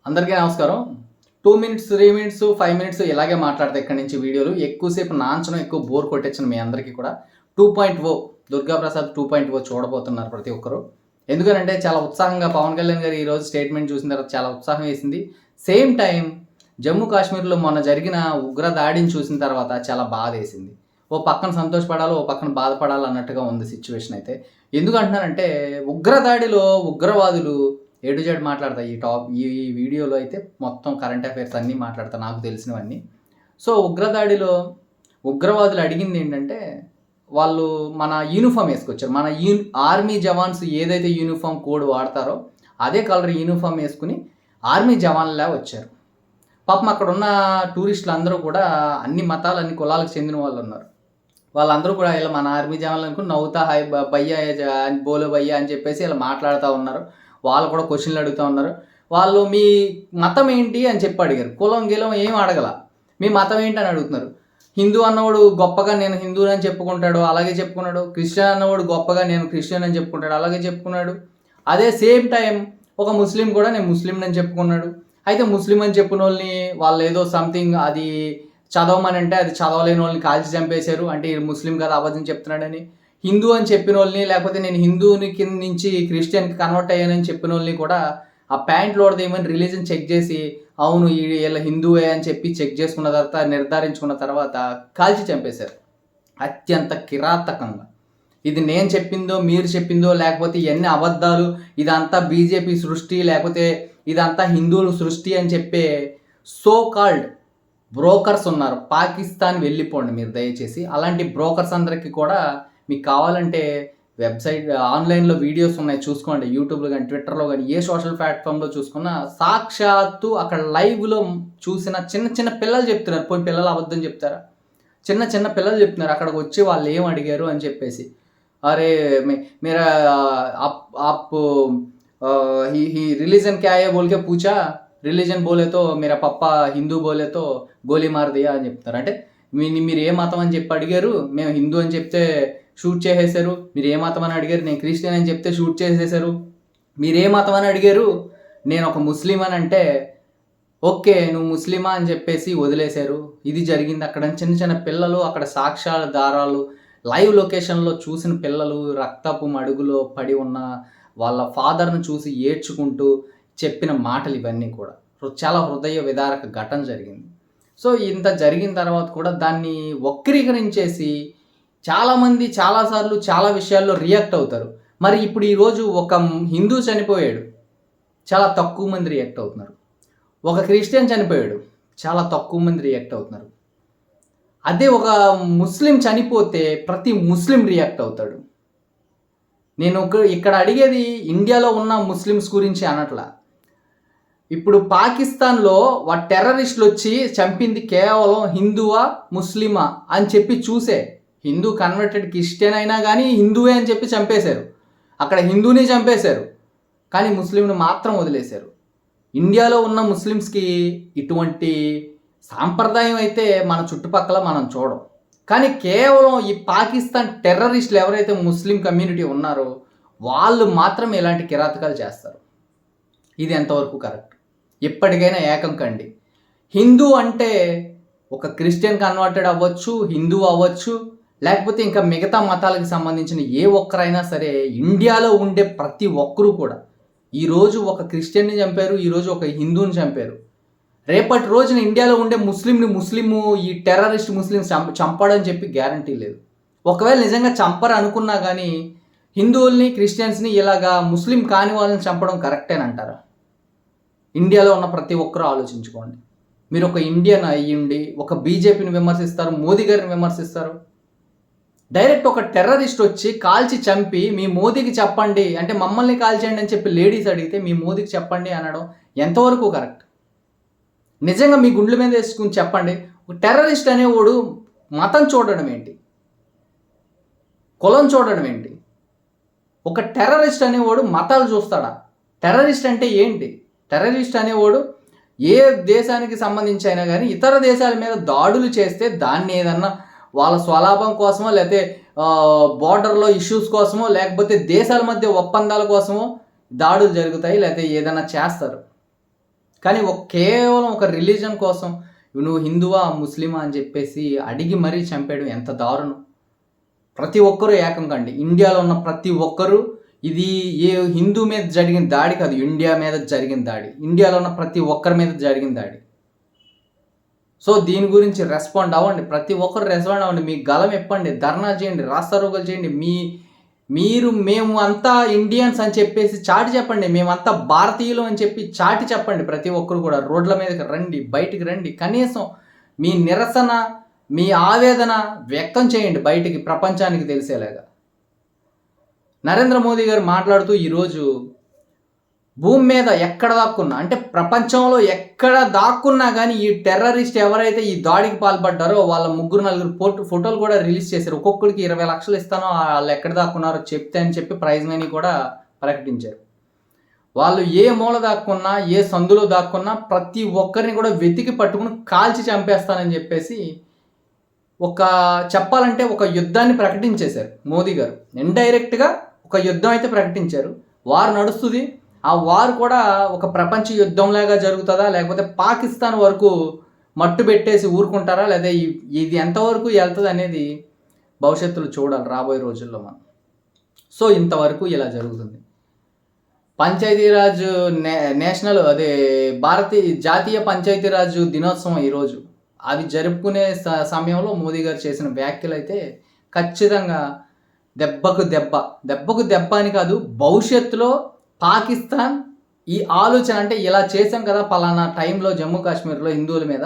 అందరికీ నమస్కారం. 2 minutes, 3 minutes, 5 minutes ఇలాగే మాట్లాడతా ఇక్కడి నుంచి వీడియోలు. ఎక్కువసేపు నాంచడం, ఎక్కువ బోర్ కొట్టించను మీ అందరికీ కూడా. 2.0 దుర్గాప్రసాద్ 2.0 చూడబోతున్నారు ప్రతి ఒక్కరు. ఎందుకనంటే చాలా ఉత్సాహంగా పవన్ కళ్యాణ్ గారు ఈరోజు స్టేట్మెంట్ చూసిన తర్వాత చాలా ఉత్సాహం వేసింది. సేమ్ టైం జమ్మూ కాశ్మీర్లో మొన్న జరిగిన ఉగ్ర దాడిని చూసిన తర్వాత చాలా బాధేసింది. ఓ పక్కన సంతోషపడాలి, ఓ పక్కన బాధపడాలి అన్నట్టుగా ఉంది సిచ్యువేషన్ అయితే. ఎందుకంటున్నానంటే ఉగ్రదాడిలో ఉగ్రవాదులు ఏ టు జెడ్ మాట్లాడతా ఈ వీడియోలో అయితే మొత్తం కరెంట్ అఫైర్స్ అన్నీ మాట్లాడతా నాకు తెలిసినవన్నీ. సో ఉగ్రదాడిలో ఉగ్రవాదులు అడిగింది ఏంటంటే వాళ్ళు మన యూనిఫామ్ వేసుకొచ్చారు. మన ఆర్మీ జవాన్స్ ఏదైతే యూనిఫామ్ కోడ్ వాడతారో అదే కలర్ యూనిఫామ్ వేసుకుని ఆర్మీ జవాన్లా వచ్చారు. పాపం అక్కడ ఉన్న టూరిస్టులు అందరూ కూడా అన్ని మతాలు అన్ని కులాలకు చెందిన వాళ్ళు ఉన్నారు. వాళ్ళందరూ కూడా ఇలా మన ఆర్మీ జవాన్లు అనుకుని నవ్వుతా హాయ్ భయ్యా బోలో భయ్యా అని చెప్పేసి ఇలా మాట్లాడుతూ ఉన్నారు. వాళ్ళు కూడా క్వశ్చన్లు అడుగుతూ ఉన్నారు. వాళ్ళు మీ మతం ఏంటి అని చెప్పి అడిగారు. కులం గిలం ఏం అడగల, మీ మతం ఏంటి అని అడుగుతున్నారు. హిందూ అన్నవాడు గొప్పగా నేను హిందువుని అని చెప్పుకుంటాడు, అలాగే చెప్పుకున్నాడు. క్రిస్టియన్ అన్నవాడు గొప్పగా నేను క్రిస్టియన్ అని చెప్పుకుంటాడు, అలాగే చెప్పుకున్నాడు. అదే సేమ్ టైం ఒక ముస్లిం కూడా నేను ముస్లిం అని చెప్పుకున్నాడు. అయితే ముస్లిం అని చెప్పిన వాళ్ళని వాళ్ళు ఏదో సంథింగ్ అది చదవమని అంటే అది చదవలేని వాళ్ళని కాల్చి చంపేశారు, అంటే ముస్లిం కదా అబద్ధం చెప్తున్నాడని. హిందూ అని చెప్పిన వాళ్ళని, లేకపోతే నేను హిందూని కింద నుంచి క్రిస్టియన్కి కన్వర్ట్ అయ్యానని చెప్పిన వాళ్ళని కూడా ఆ ప్యాంట్లోది ఏమని రిలీజన్ చెక్ చేసి అవును వీళ్ళ హిందూవే అని చెప్పి చెక్ చేసుకున్న తర్వాత నిర్ధారించుకున్న తర్వాత కాల్చి చంపేశారు అత్యంత కిరాతకంగా. ఇది నేను చెప్పిందో మీరు చెప్పిందో లేకపోతే ఇవన్నీ అబద్ధాలు, ఇదంతా బీజేపీ సృష్టి, లేకపోతే ఇదంతా హిందువుల సృష్టి అని చెప్పే సో కాల్డ్ బ్రోకర్స్ ఉన్నారు. పాకిస్తాన్ వెళ్ళిపోండి మీరు దయచేసి. అలాంటి బ్రోకర్స్ అందరికీ కూడా మీకు కావాలంటే వెబ్సైట్ ఆన్లైన్లో వీడియోస్ ఉన్నాయి చూసుకోండి. యూట్యూబ్లో కానీ ట్విట్టర్లో కానీ ఏ సోషల్ ప్లాట్ఫామ్లో చూసుకున్నా సాక్షాత్తు అక్కడ లైవ్లో చూసిన చిన్న చిన్న పిల్లలు చెప్తున్నారు. పోయి పిల్లలు అబద్ధం చెప్తారా? చిన్న చిన్న పిల్లలు చెప్తున్నారు అక్కడికి వచ్చి వాళ్ళు ఏం అడిగారు అని చెప్పేసి. अरे मेरा आप ही रिलीजन क्या है बोल के पूछा, రిలీజన్ బోలే తో మేరా పప్పా హిందూ బోలే తో గోలీ మార్ దియా అని చెప్తారు. అంటే మీరు ఏ మతం అని చెప్పి అడిగారు, మేము హిందూ అని చెప్తే షూట్ చేసేసారు. మీరు ఏ మతం అని అడిగారు, నేను క్రిస్టియన్ అని చెప్తే షూట్ చేసేసారు. మీరు ఏ మతం అని అడిగారు, నేను ఒక ముస్లిం అని అంటే ఓకే నువ్వు ముస్లిమా అని చెప్పేసి వదిలేశారు. ఇది జరిగింది అక్కడ. చిన్న చిన్న పిల్లలు అక్కడ సాక్ష్యాల దారాలు లైవ్ లొకేషన్లో చూసిన పిల్లలు రక్తపు మడుగులో పడి ఉన్న వాళ్ళ ఫాదర్ను చూసి ఏడ్చుకుంటూ చెప్పిన మాటలు ఇవన్నీ కూడా చాలా హృదయ విదారక ఘటన జరిగింది. సో ఇంత జరిగిన తర్వాత కూడా దాన్ని వక్రీకరించేసి చాలామంది చాలాసార్లు చాలా విషయాల్లో రియాక్ట్ అవుతారు. మరి ఇప్పుడు ఈరోజు ఒక హిందూ చనిపోయాడు, చాలా తక్కువ మంది రియాక్ట్ అవుతున్నారు. ఒక క్రిస్టియన్ చనిపోయాడు, చాలా తక్కువ మంది రియాక్ట్ అవుతున్నారు. అదే ఒక ముస్లిం చనిపోతే ప్రతి ముస్లిం రియాక్ట్ అవుతాడు. నేను ఇక్కడ అడిగేది ఇండియాలో ఉన్న ముస్లిమ్స్ గురించి అనట్లా. ఇప్పుడు పాకిస్తాన్లో టెర్రరిస్టులు వచ్చి చంపింది కేవలం హిందువా ముస్లిమా అని చెప్పి చూసే. హిందూ కన్వర్టెడ్ క్రిస్టియన్ అయినా కానీ హిందువే అని చెప్పి చంపేశారు. అక్కడ హిందూని చంపేశారు కానీ ముస్లింని మాత్రం వదిలేశారు. ఇండియాలో ఉన్న ముస్లిమ్స్కి ఇటువంటి సాంప్రదాయం అయితే మన చుట్టుపక్కల మనం చూడం. కానీ కేవలం ఈ పాకిస్తాన్ టెర్రరిస్టులు ఎవరైతే ముస్లిం కమ్యూనిటీ ఉన్నారో వాళ్ళు మాత్రం ఇలాంటి కిరాతకాలు చేస్తారు. ఇది ఎంతవరకు కరెక్ట్? ఎప్పటికైనా ఏకం కండి. హిందూ అంటే ఒక క్రిస్టియన్ కన్వర్టెడ్ అవ్వచ్చు, హిందూ అవ్వచ్చు, లేకపోతే ఇంకా మిగతా మతాలకు సంబంధించిన ఏ ఒక్కరైనా సరే ఇండియాలో ఉండే ప్రతి ఒక్కరూ కూడా ఈరోజు ఒక క్రిస్టియన్ని చంపారు, ఈరోజు ఒక హిందూని చంపారు. రేపటి రోజున ఇండియాలో ఉండే ముస్లిము ఈ టెర్రరిస్ట్ ముస్లిం చంపడని చెప్పి గ్యారంటీ లేదు. ఒకవేళ నిజంగా చంపరు అనుకున్నా కానీ హిందువుల్ని క్రిస్టియన్స్ని ఇలాగా ముస్లిం కాని వాళ్ళని చంపడం కరెక్టేనంటారా? ఇండియాలో ఉన్న ప్రతి ఒక్కరూ ఆలోచించుకోండి. మీరు ఒక ఇండియన్ అయ్యుండి ఒక బీజేపీని విమర్శిస్తారు, మోదీ గారిని విమర్శిస్తారు. డైరెక్ట్ ఒక టెర్రరిస్ట్ వచ్చి కాల్చి చంపి మీ మోదీకి చెప్పండి అంటే మమ్మల్ని కాల్చేయండి అని చెప్పి లేడీస్ అడిగితే మీ మోదీకి చెప్పండి అనడం ఎంతవరకు కరెక్ట్? నిజంగా మీ గుండెల మీద వేసుకుని చెప్పండి. టెర్రరిస్ట్ అనేవాడు మతం చూడడం ఏంటి, కులం చూడడం ఏంటి? ఒక టెర్రరిస్ట్ అనేవాడు మతాలు చూస్తాడా? టెర్రరిస్ట్ అంటే ఏంటి? టెర్రరిస్ట్ అనేవాడు ఏ దేశానికి సంబంధించి అయినా కానీ ఇతర దేశాల మీద దాడులు చేస్తే దాన్ని ఏదన్నా వాళ్ళ స్వలాభం కోసమో, లేకపోతే బార్డర్లో ఇష్యూస్ కోసమో, లేకపోతే దేశాల మధ్య ఒప్పందాల కోసమో దాడులు జరుగుతాయి, లేకపోతే ఏదైనా చేస్తారు. కానీ కేవలం ఒక రిలీజన్ కోసం నువ్వు హిందువా ముస్లిమా అని చెప్పేసి అడిగి మరీ చంపేయడం ఎంత దారుణం. ప్రతి ఒక్కరూ ఏకం కండి. ఇండియాలో ఉన్న ప్రతి ఒక్కరూ ఇది ఏ హిందూ మీద జరిగిన దాడి కాదు, ఇండియా మీద జరిగిన దాడి, ఇండియాలో ఉన్న ప్రతి ఒక్కరి మీద జరిగిన దాడి. సో దీని గురించి రెస్పాండ్ అవ్వండి, ప్రతి ఒక్కరు రెస్పాండ్ అవ్వండి, మీ గలం ఇప్పండి, ధర్నా చేయండి, రాస్తారోకలు చేయండి. మేము అంతా ఇండియన్స్ అని చెప్పేసి చాటి చెప్పండి, మేమంతా భారతీయులు అని చెప్పి చాటి చెప్పండి. ప్రతి ఒక్కరు కూడా రోడ్ల మీదకి రండి, బయటికి రండి, కనీసం మీ నిరసన మీ ఆవేదన వ్యక్తం చేయండి బయటికి, ప్రపంచానికి తెలిసేలాగా. నరేంద్ర మోదీ గారు మాట్లాడుతూ ఈరోజు భూమి మీద ఎక్కడ దాక్కున్నా, అంటే ప్రపంచంలో ఎక్కడ దాక్కున్నా కానీ ఈ టెర్రరిస్ట్ ఎవరైతే ఈ దాడికి పాల్పడ్డారో వాళ్ళ 3-4 ఫోటోలు కూడా రిలీజ్ చేశారు. ఒక్కొక్కరికి 20 లక్షలు ఇస్తానో వాళ్ళు ఎక్కడ దాక్కున్నారో చెప్తే అని చెప్పి ప్రైజ్ మనీ కూడా ప్రకటించారు. వాళ్ళు ఏ మూల దాక్కున్నా, ఏ సందులో దాక్కున్నా ప్రతి ఒక్కరిని కూడా వెతికి పట్టుకుని కాల్చి చంపేస్తానని చెప్పేసి చెప్పాలంటే ఒక యుద్ధాన్ని ప్రకటించేశారు మోదీ గారు. ఇండైరెక్ట్గా ఒక యుద్ధం అయితే ప్రకటించారు. వారు నడుస్తుంది. ఆ వారు కూడా ఒక ప్రపంచ యుద్ధంలాగా జరుగుతుందా, లేకపోతే పాకిస్తాన్ వరకు మట్టు పెట్టేసి ఊరుకుంటారా, లేదా ఇది ఎంతవరకు వెళ్తుంది అనేది భవిష్యత్తులో చూడాలి రాబోయే రోజుల్లో మనం. సో ఇంతవరకు ఇలా జరుగుతుంది. పంచాయతీరాజ్ నేషనల్ జాతీయ పంచాయతీరాజ్ దినోత్సవం ఈరోజు. అవి జరుపుకునే సమయంలో మోదీ గారు చేసిన వ్యాఖ్యలు అయితే ఖచ్చితంగా దెబ్బకు దెబ్బ అని కాదు, భవిష్యత్తులో పాకిస్తాన్ ఈ ఆలోచన, అంటే ఇలా చేసాం కదా పలానా టైంలో జమ్మూ కాశ్మీర్లో హిందువుల మీద,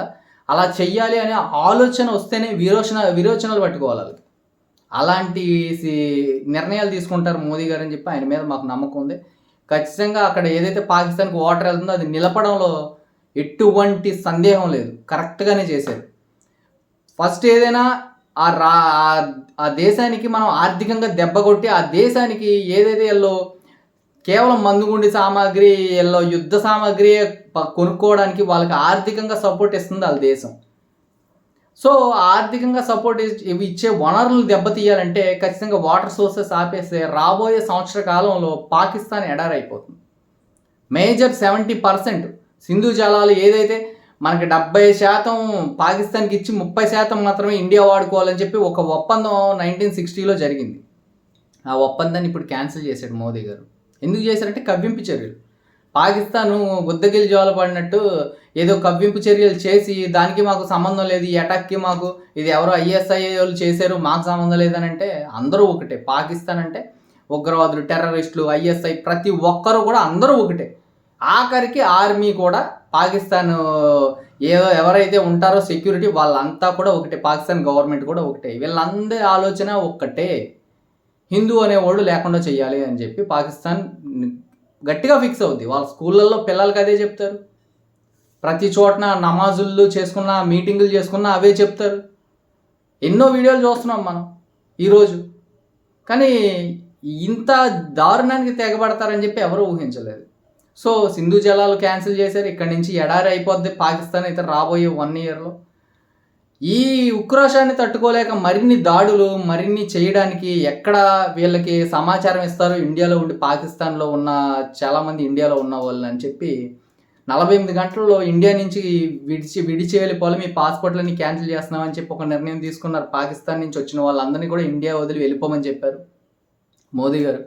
అలా చెయ్యాలి అనే ఆలోచన వస్తేనే విరోచనలు పట్టుకోవాలి. అలాంటి నిర్ణయాలు తీసుకుంటారు మోదీ గారు అని చెప్పి ఆయన మీద మాకు నమ్మకం ఉంది. ఖచ్చితంగా అక్కడ ఏదైతే పాకిస్తాన్కి వాటర్ వెళ్తుందో అది నిలపడంలో ఎటువంటి సందేహం లేదు, కరెక్ట్గానే చేశారు. ఫస్ట్ ఏదైనా ఆ దేశానికి మనం ఆర్థికంగా దెబ్బ కొట్టి ఆ దేశానికి ఏదైతే వీళ్ళు కేవలం మందుగుండి సామాగ్రి, వీళ్ళు యుద్ధ సామాగ్రి కొనుక్కోవడానికి వాళ్ళకి ఆర్థికంగా సపోర్ట్ ఇస్తుంది వాళ్ళ దేశం. సో ఆర్థికంగా సపోర్ట్ ఇచ్చే వనరులను దెబ్బతీయాలంటే ఖచ్చితంగా వాటర్ సోర్సెస్ ఆపేస్తే రాబోయే సంవత్సర కాలంలో పాకిస్తాన్ ఎడారైపోతుంది. మేజర్ 70% సింధు జలాలు ఏదైతే మనకి 70% పాకిస్తాన్కి ఇచ్చి 30% మాత్రమే ఇండియా వాడుకోవాలని చెప్పి ఒక ఒప్పందం 1960లో జరిగింది. ఆ ఒప్పందాన్ని ఇప్పుడు క్యాన్సిల్ చేశాడు మోదీ గారు. ఎందుకు చేశారంటే కవ్వింపు చర్యలు. పాకిస్తాను గుద్దగిలి జోల పడినట్టు ఏదో కవ్వింపు చర్యలు చేసి దానికి మాకు సంబంధం లేదు, ఈ అటాక్కి మాకు ఇది ఎవరో ISI వాళ్ళు చేశారు మాకు సంబంధం లేదని అంటే అందరూ ఒకటే. పాకిస్తాన్ అంటే ఉగ్రవాదులు, టెర్రరిస్టులు, ISI ప్రతి ఒక్కరూ కూడా అందరూ ఒకటే. ఆఖరికి ఆర్మీ కూడా పాకిస్తాన్ ఎవరైతే ఉంటారో సెక్యూరిటీ వాళ్ళంతా కూడా ఒకటే, పాకిస్తాన్ గవర్నమెంట్ కూడా ఒకటే. వీళ్ళందరి ఆలోచన ఒక్కటే, హిందూ అనేవాళ్ళు లేకుండా చెయ్యాలి అని చెప్పి పాకిస్తాన్ గట్టిగా ఫిక్స్ అవుద్ది. వాళ్ళ స్కూళ్ళల్లో పిల్లలకి అదే చెప్తారు, ప్రతి చోటన నమాజులు చేసుకున్న, మీటింగులు చేసుకున్న అవే చెప్తారు. ఎన్నో వీడియోలు చూస్తున్నాం మనం ఈరోజు. కానీ ఇంత దారుణానికి తెగబడతారని చెప్పి ఎవరూ ఊహించలేదు. సో సింధు జలాలు క్యాన్సిల్ చేశారు. ఇక్కడి నుంచి ఎడారి అయిపోద్ది పాకిస్తాన్ అయితే రాబోయే 1 ఇయర్లో. ఈ ఉక్రోషాన్ని తట్టుకోలేక మరిన్ని దాడులు చేయడానికి ఎక్కడ వీళ్ళకి సమాచారం ఇస్తారు ఇండియాలో ఉండి, పాకిస్తాన్లో ఉన్న చాలామంది ఇండియాలో ఉన్న వాళ్ళు అని చెప్పి 48 గంటల్లో ఇండియా నుంచి విడిచి వెళ్ళిపోవాలి, మీ పాస్పోర్ట్లన్నీ క్యాన్సిల్ చేస్తున్నామని చెప్పి ఒక నిర్ణయం తీసుకున్నారు. పాకిస్తాన్ నుంచి వచ్చిన వాళ్ళందరినీ కూడా ఇండియా వదిలి వెళ్ళిపోమని చెప్పారు మోదీ గారు.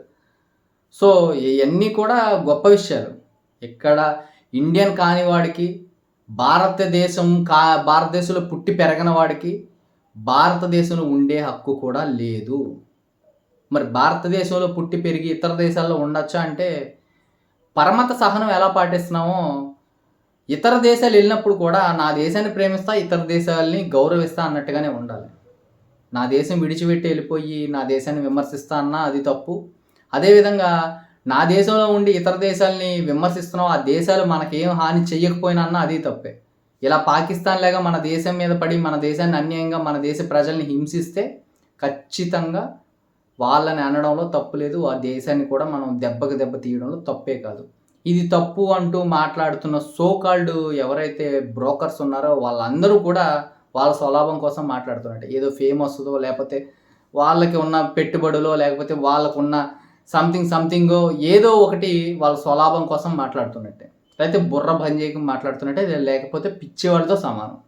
సో ఇవన్నీ కూడా గొప్ప విషయాలు. ఇక్కడ ఇండియన్ కాని వాడికి, భారతదేశంలో పుట్టి పెరగని వాడికి భారతదేశంలో ఉండే హక్కు కూడా లేదు. మరి భారతదేశంలో పుట్టి పెరిగి ఇతర దేశాల్లో ఉండొచ్చా అంటే, పరమత సహనం ఎలా పాటిస్తున్నామో ఇతర దేశాలు వెళ్ళినప్పుడు కూడా నా దేశాన్ని ప్రేమిస్తా, ఇతర దేశాలని గౌరవిస్తా అన్నట్టుగానే ఉండాలి. నా దేశం విడిచిపెట్టి వెళ్ళిపోయి నా దేశాన్ని విమర్శిస్తా అన్నా అది తప్పు. అదేవిధంగా నా దేశంలో ఉండి ఇతర దేశాలని విమర్శిస్తున్నాం, ఆ దేశాలు మనకేం హాని చెయ్యకపోయినా అన్నా అది తప్పే. ఇలా పాకిస్తాన్ లాగా మన దేశం మీద పడి మన దేశాన్ని అన్యాయంగా మన దేశ ప్రజల్ని హింసిస్తే ఖచ్చితంగా వాళ్ళని అనడంలో తప్పు లేదు, ఆ దేశాన్ని కూడా మనం దెబ్బ తీయడంలో తప్పే కాదు. ఇది తప్పు అంటూ మాట్లాడుతున్న సోకాల్డ్ ఎవరైతే బ్రోకర్స్ ఉన్నారో వాళ్ళందరూ కూడా వాళ్ళ స్వలాభం కోసం మాట్లాడుతున్నట్టే. ఏదో ఫేమ్ వస్తుందో, లేకపోతే వాళ్ళకి ఉన్న పెట్టుబడులో, లేకపోతే వాళ్ళకున్న సంథింగ్ ఏదో ఒకటి వాళ్ళ స్వలాభం కోసం మాట్లాడుతున్నట్టే. లేకపోతే బుర్ర బంద్ చేయక మాట్లాడుతున్నట్టే, లేకపోతే పిచ్చేవాళ్ళతో సమానం.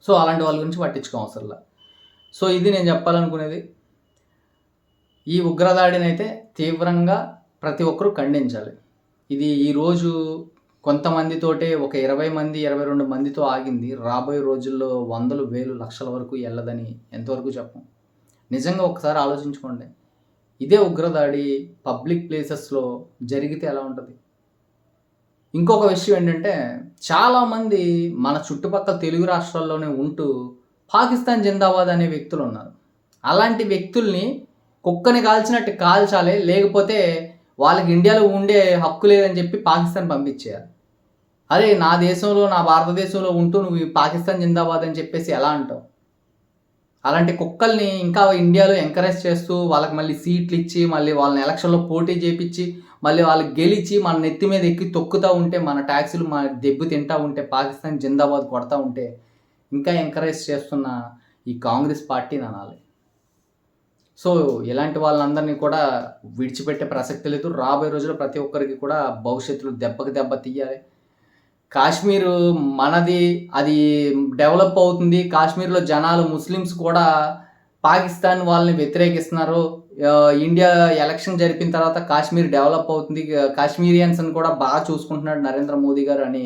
సో అలాంటి వాళ్ళ గురించి పట్టించుకోవసరంలా. సో ఇది నేను చెప్పాలనుకునేది. ఈ ఉగ్రదాడిని అయితే తీవ్రంగా ప్రతి ఒక్కరూ ఖండించాలి. ఇది ఈరోజు కొంతమందితోటే ఒక 20 మంది 22 మందితో ఆగింది. రాబోయే రోజుల్లో వందలు వేలు లక్షల వరకు వెళ్ళదని ఎంతవరకు చెప్పం. నిజంగా ఒకసారి ఆలోచించుకోండి. ఇదే ఉగ్రదాడి పబ్లిక్ ప్లేసెస్లో జరిగితే ఎలా ఉంటుంది? ఇంకొక విషయం ఏంటంటే, చాలామంది మన చుట్టుపక్కల తెలుగు రాష్ట్రాల్లోనే ఉంటూ పాకిస్తాన్ జిందాబాద్ అనే వ్యక్తులు ఉన్నారు. అలాంటి వ్యక్తుల్ని కుక్కని కాల్చినట్టు కాల్చాలి, లేకపోతే వాళ్ళకి ఇండియాలో ఉండే హక్కు లేదని చెప్పి పాకిస్తాన్ పంపించేయాలి. అరే నా దేశంలో, నా భారతదేశంలో ఉంటూ నువ్వు పాకిస్తాన్ జిందాబాద్ అని చెప్పేసి ఎలా అంటావు? అలాంటి కుక్కల్ని ఇంకా ఇండియాలో ఎంకరేజ్ చేస్తూ వాళ్ళకి మళ్ళీ సీట్లు ఇచ్చి, మళ్ళీ వాళ్ళని ఎలక్షన్లో పోటీ చేపించి, మళ్ళీ వాళ్ళకి గెలిచి మన నెత్తి మీద ఎక్కి తొక్కుతూ ఉంటే, మన ట్యాక్సులు మన దెబ్బ తింటూ ఉంటే, పాకిస్తాన్ జిందాబాద్ కొడతా ఉంటే ఇంకా ఎంకరేజ్ చేస్తున్న ఈ కాంగ్రెస్ పార్టీని అనాలి. సో ఇలాంటి వాళ్ళందరినీ కూడా విడిచిపెట్టే ప్రసక్తి లేదు. రాబోయే రోజుల్లో ప్రతి ఒక్కరికి కూడా భవిష్యత్తులో దెబ్బకి దెబ్బ తీయాలి. కాశ్మీరు మనది, అది డెవలప్ అవుతుంది. కాశ్మీర్లో జనాలు ముస్లిమ్స్ కూడా పాకిస్తాన్ వాళ్ళని వ్యతిరేకిస్తున్నారు. ఇండియా ఎలక్షన్ జరిపిన తర్వాత కాశ్మీర్ డెవలప్ అవుతుంది, కాశ్మీరియన్స్ని కూడా బాగా చూసుకుంటున్నాడు నరేంద్ర మోదీ గారు అని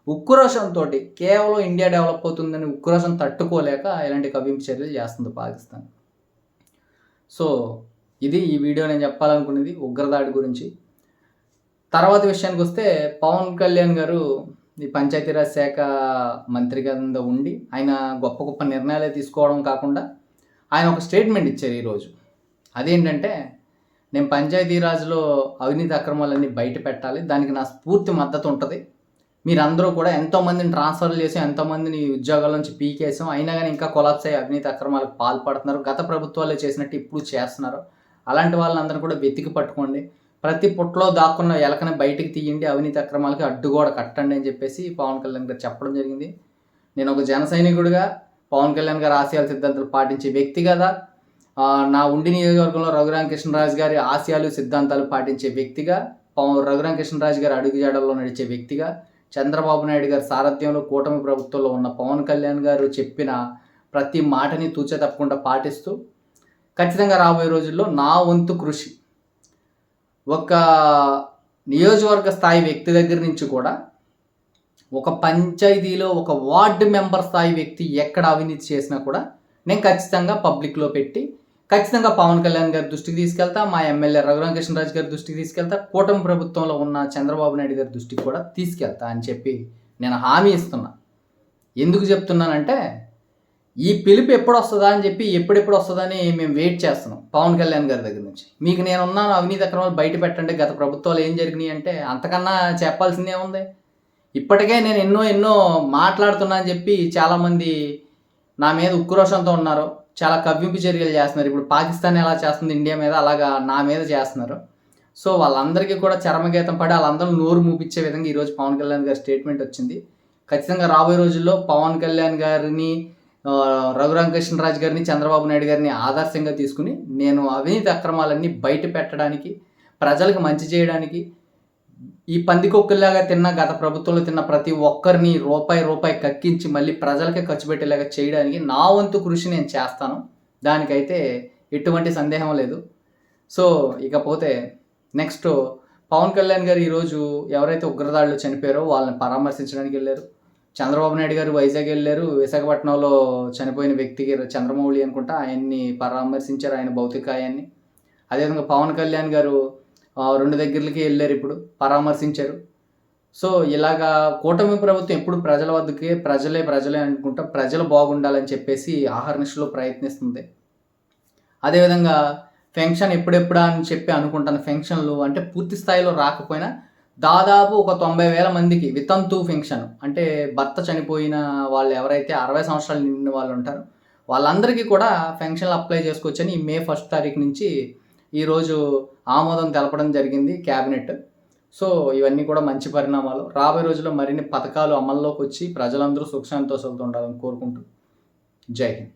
ఉక్రోషంతో, కేవలం ఇండియా డెవలప్ అవుతుందని ఉక్రోషం తట్టుకోలేక ఇలాంటి కవ్వింపు చర్యలు చేస్తుంది పాకిస్తాన్. సో ఇది ఈ వీడియో నేను చెప్పాలనుకునేది ఉగ్రదాడి గురించి. తర్వాత విషయానికి వస్తే, పవన్ కళ్యాణ్ గారు ఈ పంచాయతీరాజ్ శాఖ మంత్రి కింద ఉండి ఆయన గొప్ప గొప్ప నిర్ణయాలే తీసుకోవడం కాకుండా ఆయన ఒక స్టేట్మెంట్ ఇచ్చారు ఈరోజు. అదేంటంటే, నేను పంచాయతీరాజ్లో అవినీతి అక్రమాలన్నీ బయట పెట్టాలి, దానికి నా పూర్తి మద్దతు ఉంటుంది. మీరందరూ కూడా ఎంతోమందిని ట్రాన్స్ఫర్లు చేసి, ఎంతోమందిని ఉద్యోగాల నుంచి పీకేసాం, అయినా కానీ ఇంకా కొలాప్స్ అయ్యి అవినీతి అక్రమాలకు పాల్పడుతున్నారు. గత ప్రభుత్వాలే చేసినట్టు ఇప్పుడు చేస్తున్నారు. అలాంటి వాళ్ళందరూ కూడా వెతికి పట్టుకోండి, ప్రతి పుట్లో దాక్కున్న ఎలకని బయటికి తీయండి, అవినీతి అక్రమాలకి అడ్డుగోడ కట్టండి అని చెప్పేసి పవన్ కళ్యాణ్ గారు చెప్పడం జరిగింది. నేను ఒక జన సైనికుడిగా పవన్ కళ్యాణ్ గారు ఆశయాల సిద్ధాంతాలు పాటించే వ్యక్తి కదా, నా ఉండి నియోజకవర్గంలో రఘురామకృష్ణరాజు గారి ఆశయాలు సిద్ధాంతాలు పాటించే వ్యక్తిగా, రఘురామకృష్ణరాజు గారి అడుగుజాడల్లో నడిచే వ్యక్తిగా, చంద్రబాబు నాయుడు గారి సారథ్యంలో కూటమి ప్రభుత్వంలో ఉన్న పవన్ కళ్యాణ్ గారు చెప్పిన ప్రతి మాటని తూచా తప్పకుండా పాటిస్తూ ఖచ్చితంగా రాబోయే రోజుల్లో నా వంతు కృషి, ఒక నియోజకవర్గ స్థాయి వ్యక్తి దగ్గర నుంచి కూడా ఒక పంచాయతీలో ఒక వార్డు మెంబర్ స్థాయి వ్యక్తి ఎక్కడ అవినీతి చేసినా కూడా నేను ఖచ్చితంగా పబ్లిక్లో పెట్టి ఖచ్చితంగా పవన్ కళ్యాణ్ గారి దృష్టికి తీసుకెళ్తా, మా ఎమ్మెల్యే రఘురామకృష్ణరాజు గారి దృష్టికి తీసుకెళ్తా, కూటమి ప్రభుత్వంలో ఉన్న చంద్రబాబు నాయుడు గారి దృష్టికి కూడా తీసుకెళ్తా అని చెప్పి నేను హామీ ఇస్తున్నా. ఎందుకు చెప్తున్నానంటే, ఈ పిలుపు ఎప్పుడు వస్తుందా అని చెప్పి ఎప్పుడెప్పుడు వస్తుందని మేము వెయిట్ చేస్తున్నాం పవన్ కళ్యాణ్ గారి దగ్గర నుంచి. మీకు నేనున్నాను, అవినీతి అక్రమాలు బయట పెట్టండి, గత ప్రభుత్వాలు ఏం జరిగినాయి అంటే అంతకన్నా చెప్పాల్సిందే ఉంది. ఇప్పటికే నేను ఎన్నో మాట్లాడుతున్నా అని చెప్పి చాలామంది నా మీద ఉక్రోషంతో ఉన్నారు, చాలా కవ్వింపు చర్యలు చేస్తున్నారు. ఇప్పుడు పాకిస్తాన్ ఎలా చేస్తుంది ఇండియా మీద, అలాగా నా మీద చేస్తున్నారు. సో వాళ్ళందరికీ కూడా చరమగీతం పడి వాళ్ళందరూ నోరు మూపించే విధంగా ఈరోజు పవన్ కళ్యాణ్ గారి స్టేట్మెంట్ వచ్చింది. ఖచ్చితంగా రాబోయే రోజుల్లో పవన్ కళ్యాణ్ గారిని, రఘురామకృష్ణరాజు గారిని, చంద్రబాబు నాయుడు గారిని ఆదర్శంగా తీసుకుని నేను అవినీతి అక్రమాలన్నీ బయట పెట్టడానికి, ప్రజలకు మంచి చేయడానికి, ఈ పందికొక్కులాగా తిన్న గత ప్రభుత్వంలో తిన్న ప్రతి ఒక్కరిని రూపాయి కక్కించి మళ్ళీ ప్రజలకే ఖర్చు పెట్టేలాగా చేయడానికి నా వంతు కృషి నేను చేస్తాను. దానికైతే ఎటువంటి సందేహం లేదు. సో ఇకపోతే నెక్స్ట్, పవన్ కళ్యాణ్ గారు ఈరోజు ఎవరైతే ఉగ్రదాడిలో చనిపోయారో వాళ్ళని పరామర్శించడానికి వెళ్ళారు. చంద్రబాబు నాయుడు గారు వైజాగ్ వెళ్ళారు. విశాఖపట్నంలో చనిపోయిన వ్యక్తికి చంద్రమౌళి అనుకుంటా, ఆయన్ని పరామర్శించారు, ఆయన భౌతికాయాన్ని. అదేవిధంగా పవన్ కళ్యాణ్ గారు 2 దగ్గరికి వెళ్ళారు, ఇప్పుడు పరామర్శించారు. సో ఇలాగా కూటమి ప్రభుత్వం ఎప్పుడు ప్రజల వద్దకే ప్రజలే అనుకుంటా ప్రజలు బాగుండాలని చెప్పేసి ఆహర్నిశలో ప్రయత్నిస్తుంది. అదేవిధంగా ఫెన్షన్ ఎప్పుడెప్పుడా అని చెప్పి అనుకుంటున్న ఫెన్షన్లు అంటే పూర్తి స్థాయిలో రాకపోయినా దాదాపు ఒక 90,000 మందికి వితంతు ఫెన్షన్, అంటే భర్త చనిపోయిన వాళ్ళు ఎవరైతే 60 సంవత్సరాలు నిండిన వాళ్ళు ఉంటారో వాళ్ళందరికీ కూడా ఫెన్షన్లు అప్లై చేసుకోవచ్చని మే 1 తారీఖు నుంచి ఈరోజు ఆమోదం తెలపడం జరిగింది క్యాబినెట్. సో ఇవన్నీ కూడా మంచి పరిణామాలు. రాబోయే రోజుల్లో మరిన్ని పథకాలు అమల్లోకి వచ్చి ప్రజలందరూ సుఖ సంతోషాలతో ఉండాలని కోరుకుంటూ జై హింద్.